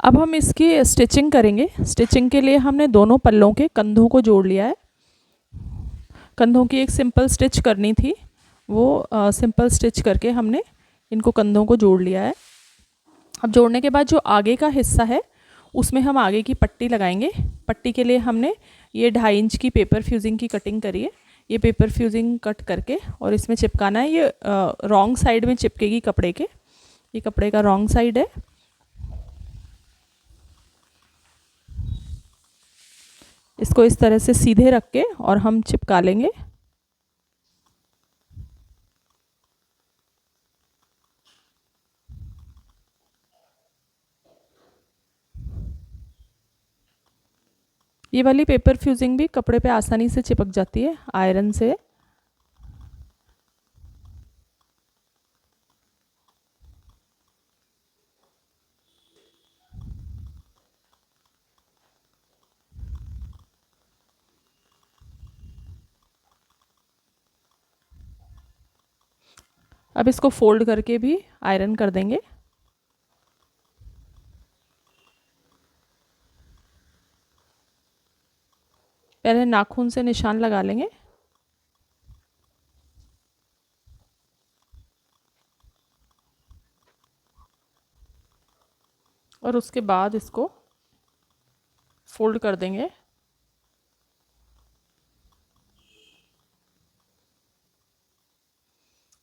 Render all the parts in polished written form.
अब हम इसकी स्टिचिंग करेंगे। स्टिचिंग के लिए हमने दोनों पल्लों के कंधों को जोड़ लिया है। कंधों की एक सिंपल स्टिच करनी थी, वो सिंपल स्टिच करके हमने इनको कंधों को जोड़ लिया है। अब जोड़ने के बाद जो आगे का हिस्सा है उसमें हम आगे की पट्टी लगाएंगे। पट्टी के लिए हमने ये 2.5 इंच की पेपर फ्यूजिंग की कटिंग करी है। ये पेपर फ्यूजिंग कट करके और इसमें चिपकाना है। ये रॉन्ग साइड में चिपकेगी कपड़े के, ये कपड़े का रॉन्ग साइड है। इसको इस तरह से सीधे रख के और हम चिपका लेंगे। ये वाली पेपर फ्यूजिंग भी कपड़े पे आसानी से चिपक जाती है आयरन से। अब इसको फोल्ड करके भी आयरन कर देंगे। पहले नाखून से निशान लगा लेंगे। और उसके बाद इसको फोल्ड कर देंगे।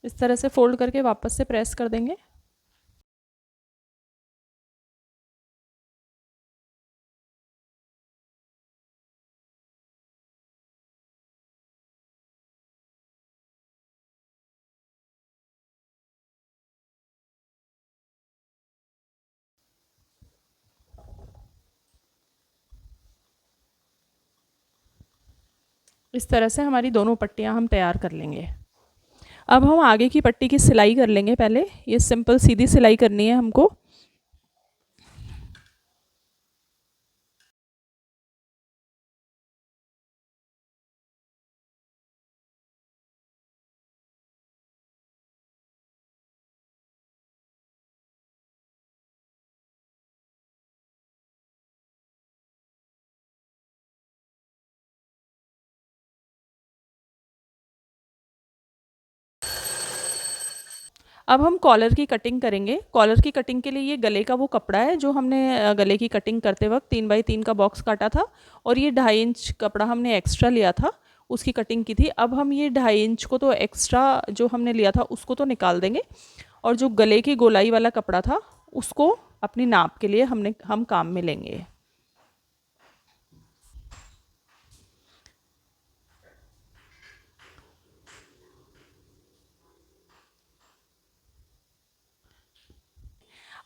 इस तरह से फोल्ड करके वापस से प्रेस कर देंगे। इस तरह से हमारी दोनों पट्टियां हम तैयार कर लेंगे। अब हम आगे की पट्टी की सिलाई कर लेंगे। पहले ये सिंपल सीधी सिलाई करनी है हमको। अब हम कॉलर की कटिंग करेंगे। कॉलर की कटिंग के लिए ये गले का वो कपड़ा है जो हमने गले की कटिंग करते वक्त 3x3 का बॉक्स काटा था, और ये 2.5 इंच कपड़ा हमने एक्स्ट्रा लिया था, उसकी कटिंग की थी। अब हम ये 2.5 इंच को तो एक्स्ट्रा जो हमने लिया था उसको तो निकाल देंगे, और जो गले की गोलाई वाला कपड़ा था उसको अपनी नाप के लिए हम काम में लेंगे।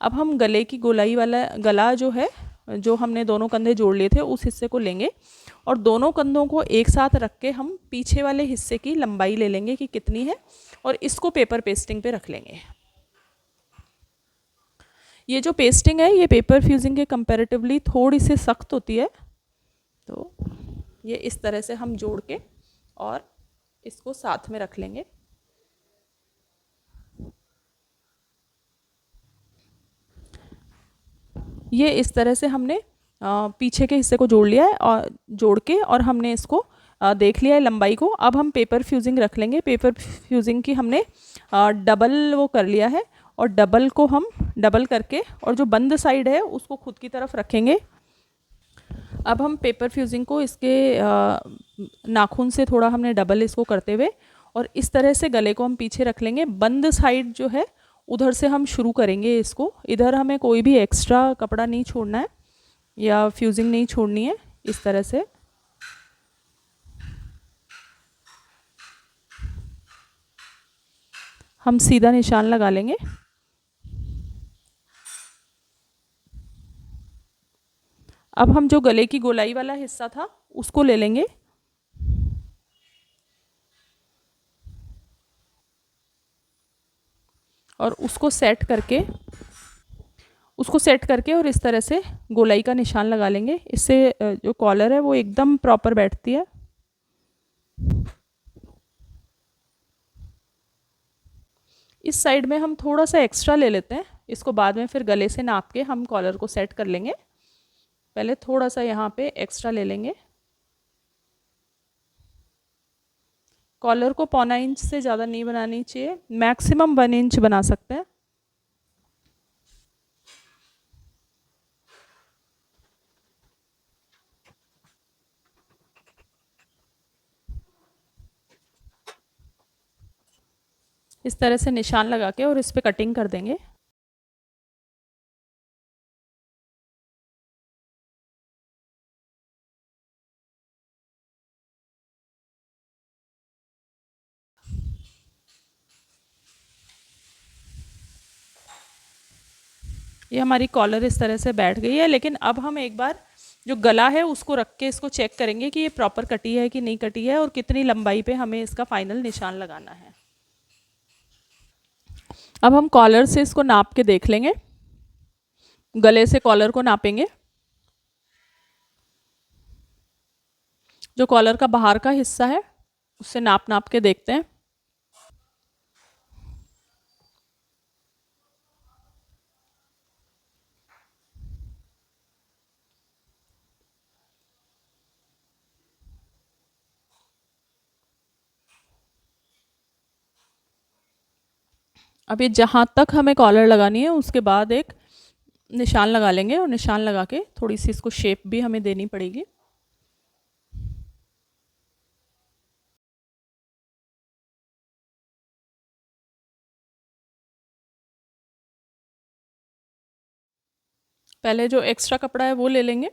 अब हम गले की गोलाई वाला गला जो है, जो हमने दोनों कंधे जोड़ लिए थे उस हिस्से को लेंगे, और दोनों कंधों को एक साथ रख के हम पीछे वाले हिस्से की लंबाई ले लेंगे कि कितनी है, और इसको पेपर पेस्टिंग पे रख लेंगे। ये जो पेस्टिंग है ये पेपर फ्यूजिंग के कंपैरेटिवली थोड़ी सी सख्त होती है, तो ये इस तरह से हम जोड़ के और इसको साथ में रख लेंगे। ये इस तरह से हमने पीछे के हिस्से को जोड़ लिया है, और जोड़ के और हमने इसको देख लिया है लंबाई को। अब हम पेपर फ्यूजिंग रख लेंगे। पेपर फ्यूजिंग की हमने डबल वो कर लिया है, और डबल को हम डबल करके और जो बंद साइड है उसको खुद की तरफ रखेंगे। अब हम पेपर फ्यूजिंग को इसके नाखून से थोड़ा हमने डबल इसको करते हुए और इस तरह से गले को हम पीछे रख लेंगे। बंद साइड जो है उधर से हम शुरू करेंगे इसको। इधर हमें कोई भी एक्स्ट्रा कपड़ा नहीं छोड़ना है या फ्यूजिंग नहीं छोड़नी है। इस तरह से हम सीधा निशान लगा लेंगे। अब हम जो गले की गोलाई वाला हिस्सा था उसको ले लेंगे और उसको सेट करके और इस तरह से गोलाई का निशान लगा लेंगे। इससे जो कॉलर है वो एकदम प्रॉपर बैठती है। इस साइड में हम थोड़ा सा एक्स्ट्रा ले लेते हैं, इसको बाद में फिर गले से नाप के हम कॉलर को सेट कर लेंगे। पहले थोड़ा सा यहाँ पे एक्स्ट्रा ले लेंगे। कॉलर को 1.25 इंच से ज़्यादा नहीं बनानी चाहिए, मैक्सिमम 1 इंच बना सकते हैं। इस तरह से निशान लगा के और इस पे कटिंग कर देंगे। ये हमारी कॉलर इस तरह से बैठ गई है, लेकिन अब हम एक बार जो गला है उसको रख के इसको चेक करेंगे कि ये प्रॉपर कटी है कि नहीं कटी है और कितनी लंबाई पे हमें इसका फाइनल निशान लगाना है। अब हम कॉलर से इसको नाप के देख लेंगे। गले से कॉलर को नापेंगे। जो कॉलर का बाहर का हिस्सा है उससे नाप नाप के देखते हैं। अब ये जहाँ तक हमें कॉलर लगानी है उसके बाद एक निशान लगा लेंगे और निशान लगा के थोड़ी सी इसको शेप भी हमें देनी पड़ेगी। पहले जो एक्स्ट्रा कपड़ा है वो ले लेंगे।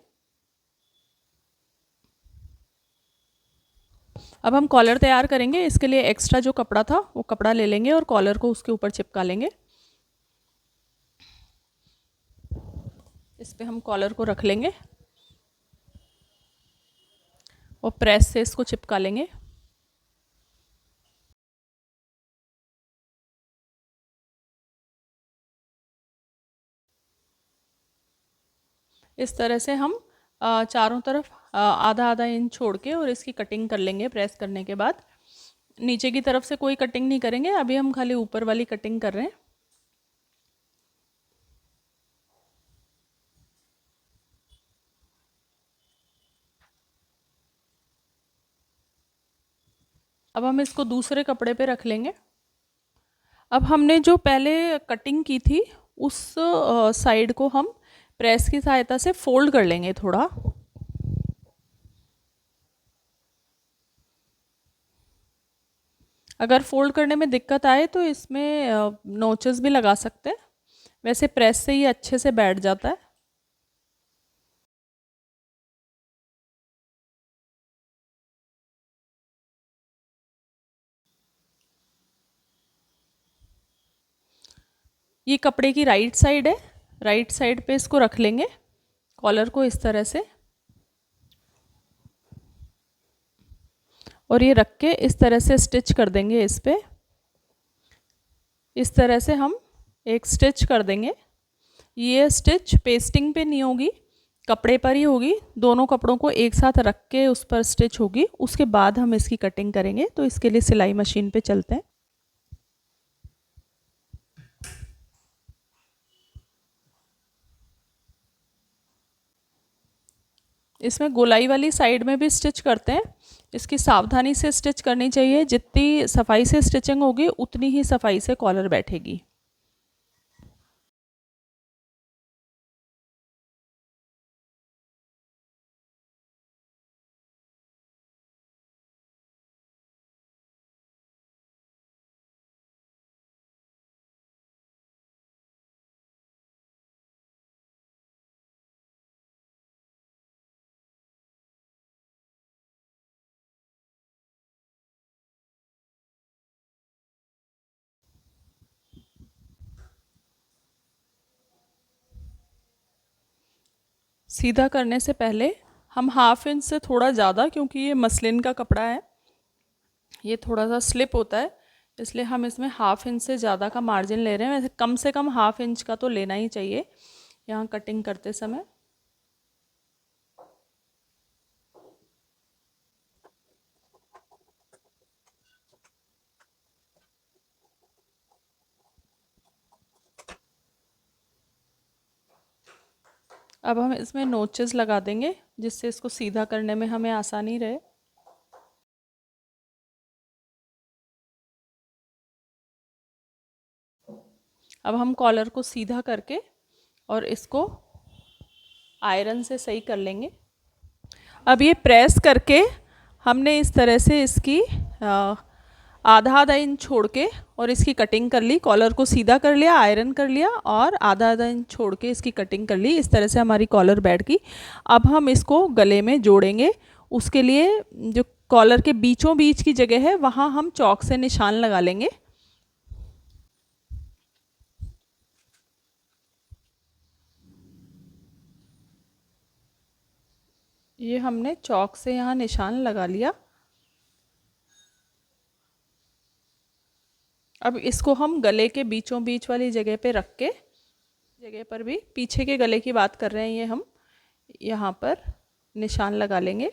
अब हम कॉलर तैयार करेंगे, इसके लिए एक्स्ट्रा जो कपड़ा था वो कपड़ा ले लेंगे और कॉलर को उसके ऊपर चिपका लेंगे। इस पे हम कॉलर को रख लेंगे और प्रेस से इसको चिपका लेंगे। इस तरह से हम चारों तरफ आधा आधा इंच छोड़ के और इसकी कटिंग कर लेंगे। प्रेस करने के बाद नीचे की तरफ से कोई कटिंग नहीं करेंगे, अभी हम खाली ऊपर वाली कटिंग कर रहे हैं। अब हम इसको दूसरे कपड़े पे रख लेंगे। अब हमने जो पहले कटिंग की थी उस साइड को हम प्रेस की सहायता से फोल्ड कर लेंगे थोड़ा। अगर फोल्ड करने में दिक्कत आए तो इसमें नोचेस भी लगा सकते हैं, वैसे प्रेस से ही अच्छे से बैठ जाता है। ये कपड़े की राइट साइड है, राइट साइड पे इसको रख लेंगे कॉलर को इस तरह से, और ये रख के इस तरह से स्टिच कर देंगे इस पे। इस तरह से हम एक स्टिच कर देंगे। ये स्टिच पेस्टिंग पे नहीं होगी, कपड़े पर ही होगी। दोनों कपड़ों को एक साथ रख के उस पर स्टिच होगी, उसके बाद हम इसकी कटिंग करेंगे। तो इसके लिए सिलाई मशीन पे चलते हैं। इसमें गोलाई वाली साइड में भी स्टिच करते हैं, इसकी सावधानी से स्टिच करनी चाहिए। जितनी सफाई से स्टिचिंग होगी उतनी ही सफाई से कॉलर बैठेगी। सीधा करने से पहले हम 1/2 इंच से थोड़ा ज़्यादा, क्योंकि ये मसलिन का कपड़ा है, ये थोड़ा सा स्लिप होता है, इसलिए हम इसमें 1/2 इंच से ज़्यादा का मार्जिन ले रहे हैं। वैसे कम से कम 1/2 इंच का तो लेना ही चाहिए यहाँ कटिंग करते समय। अब हम इसमें नोचेस लगा देंगे जिससे इसको सीधा करने में हमें आसानी रहे। अब हम कॉलर को सीधा करके और इसको आयरन से सही कर लेंगे। अब ये प्रेस करके हमने इस तरह से इसकी आधा आधा इंच छोड़ के और इसकी कटिंग कर ली। कॉलर को सीधा कर लिया, आयरन कर लिया और आधा आधा इंच छोड़ के इसकी कटिंग कर ली। इस तरह से हमारी कॉलर बैठ गई। अब हम इसको गले में जोड़ेंगे। उसके लिए जो कॉलर के बीचों बीच की जगह है वहाँ हम चॉक से निशान लगा लेंगे। ये हमने चॉक से यहाँ निशान लगा लिया। अब इसको हम गले के बीचों बीच वाली जगह पे रख के, जगह पर भी पीछे के गले की बात कर रहे हैं, ये हम यहाँ पर निशान लगा लेंगे।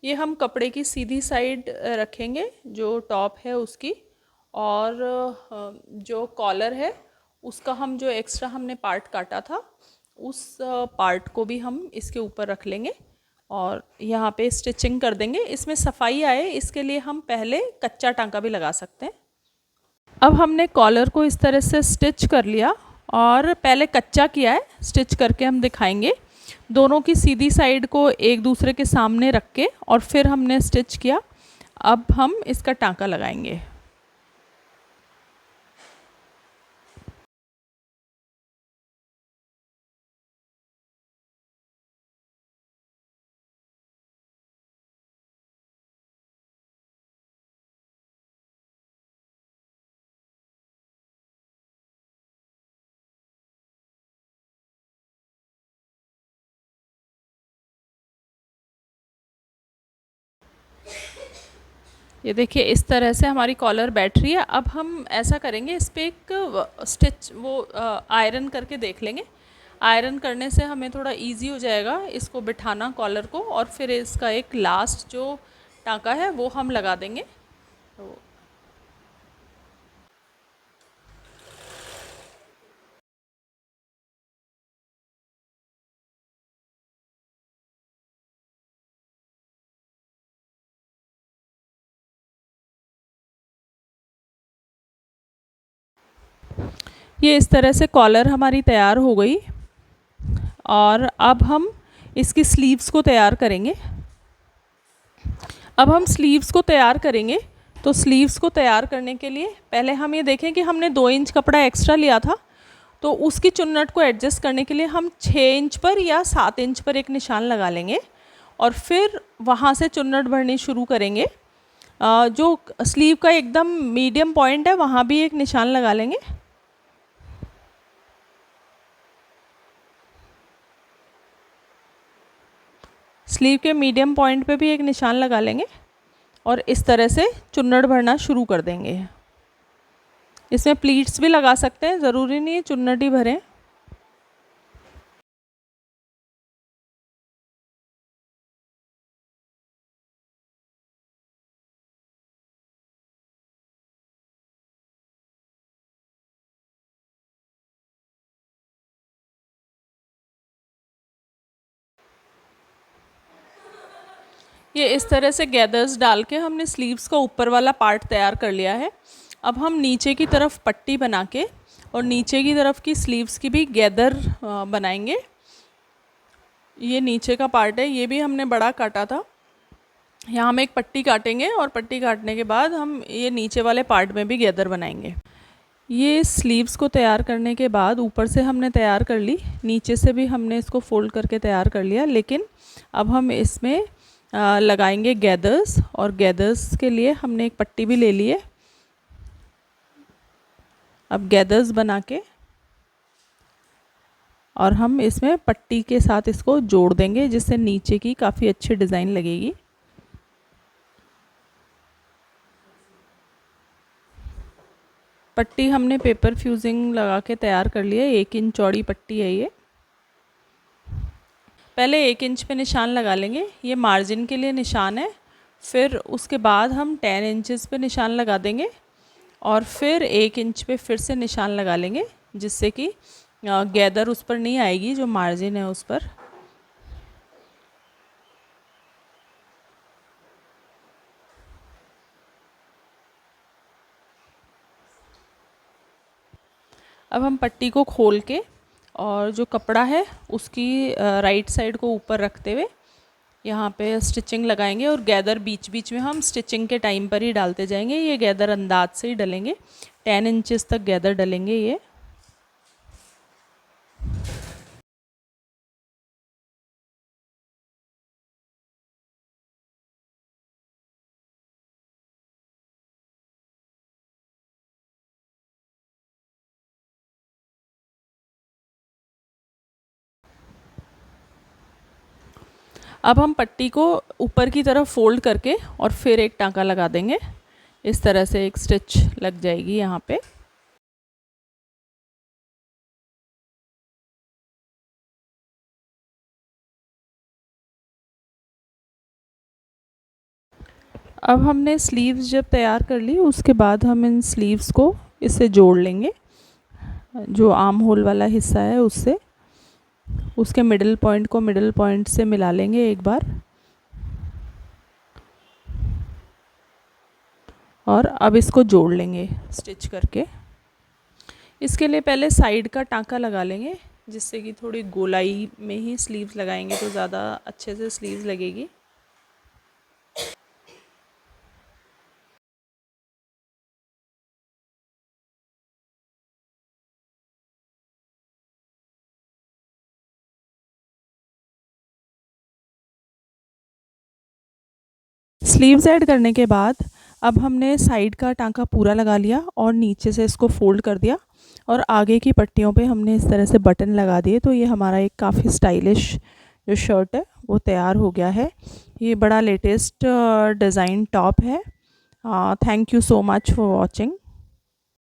ये हम कपड़े की सीधी साइड रखेंगे जो टॉप है उसकी, और जो कॉलर है उसका हम जो एक्स्ट्रा हमने पार्ट काटा था उस पार्ट को भी हम इसके ऊपर रख लेंगे और यहाँ पे स्टिचिंग कर देंगे। इसमें सफाई आए इसके लिए हम पहले कच्चा टांका भी लगा सकते हैं। अब हमने कॉलर को इस तरह से स्टिच कर लिया और पहले कच्चा किया है, स्टिच करके हम दिखाएंगे। दोनों की सीधी साइड को एक दूसरे के सामने रख के और फिर हमने स्टिच किया। अब हम इसका टांका लगाएंगे। ये देखिए इस तरह से हमारी कॉलर बैठ रही है। अब हम ऐसा करेंगे, इस पर एक स्टिच आयरन करके देख लेंगे। आयरन करने से हमें थोड़ा इजी हो जाएगा इसको बिठाना कॉलर को, और फिर इसका एक लास्ट जो टांका है वो हम लगा देंगे। तो ये इस तरह से कॉलर हमारी तैयार हो गई और अब हम इसकी स्लीव्स को तैयार करेंगे। अब हम स्लीव्स को तैयार करेंगे। तो स्लीव्स को तैयार करने के लिए पहले हम ये देखें कि हमने 2 इंच कपड़ा एक्स्ट्रा लिया था, तो उसकी चुन्नट को एडजस्ट करने के लिए हम 6 इंच पर या 7 इंच पर एक निशान लगा लेंगे और फिर वहाँ से चुन्नट भरनी शुरू करेंगे। जो स्लीव का एकदम मीडियम पॉइंट है वहाँ भी एक निशान लगा लेंगे। स्लीव के मीडियम पॉइंट पे भी एक निशान लगा लेंगे और इस तरह से चुन्नट भरना शुरू कर देंगे। इसमें प्लीट्स भी लगा सकते हैं, ज़रूरी नहीं है चुन्नट ही भरें। ये इस तरह से गैदर्स डाल के हमने स्लीव्स का ऊपर वाला पार्ट तैयार कर लिया है। अब हम नीचे की तरफ पट्टी बना के और नीचे की तरफ की स्लीव्स की भी गैदर बनाएंगे। ये नीचे का पार्ट है, ये भी हमने बड़ा काटा था। यहाँ हम एक पट्टी काटेंगे और पट्टी काटने के बाद हम ये नीचे वाले पार्ट में भी गैदर बनाएंगे। ये स्लीव्स को तैयार करने के बाद ऊपर से हमने तैयार कर ली, नीचे से भी हमने इसको फोल्ड करके तैयार कर लिया, लेकिन अब हम इसमें लगाएंगे गैदर्स, और गैदर्स के लिए हमने एक पट्टी भी ले ली है। अब गैदर्स बना के और हम इसमें पट्टी के साथ इसको जोड़ देंगे जिससे नीचे की काफ़ी अच्छी डिज़ाइन लगेगी। पट्टी हमने पेपर फ्यूजिंग लगा के तैयार कर लिया है, 1 इंच चौड़ी पट्टी है ये। पहले 1 इंच पे निशान लगा लेंगे, ये मार्जिन के लिए निशान है। फिर उसके बाद हम 10 इंचेस पे निशान लगा देंगे और फिर 1 इंच पे फिर से निशान लगा लेंगे, जिससे कि गैदर उस पर नहीं आएगी, जो मार्जिन है उस पर। अब हम पट्टी को खोल के और जो कपड़ा है उसकी राइट साइड को ऊपर रखते हुए यहाँ पे स्टिचिंग लगाएंगे और गैदर बीच बीच में हम स्टिचिंग के टाइम पर ही डालते जाएंगे। ये गैदर अंदाज से ही डलेंगे, 10 इंचेस तक गैदर डलेंगे ये। अब हम पट्टी को ऊपर की तरफ फोल्ड करके और फिर एक टाँका लगा देंगे। इस तरह से एक स्टिच लग जाएगी यहाँ पे। अब हमने स्लीव्स जब तैयार कर ली, उसके बाद हम इन स्लीव्स को इससे जोड़ लेंगे, जो आर्म होल वाला हिस्सा है उससे, उसके मिडिल पॉइंट को मिडिल पॉइंट से मिला लेंगे एक बार। और अब इसको जोड़ लेंगे स्टिच करके। इसके लिए पहले साइड का टाँका लगा लेंगे, जिससे कि थोड़ी गोलाई में ही स्लीव्स लगाएंगे तो ज़्यादा अच्छे से स्लीव्स लगेगी। स्लीव्स ऐड करने के बाद अब हमने साइड का टाँका पूरा लगा लिया और नीचे से इसको फोल्ड कर दिया और आगे की पट्टियों पे हमने इस तरह से बटन लगा दिए। तो ये हमारा एक काफ़ी स्टाइलिश जो शर्ट है वो तैयार हो गया है। ये बड़ा लेटेस्ट डिज़ाइन टॉप है। Thank you so much for watching.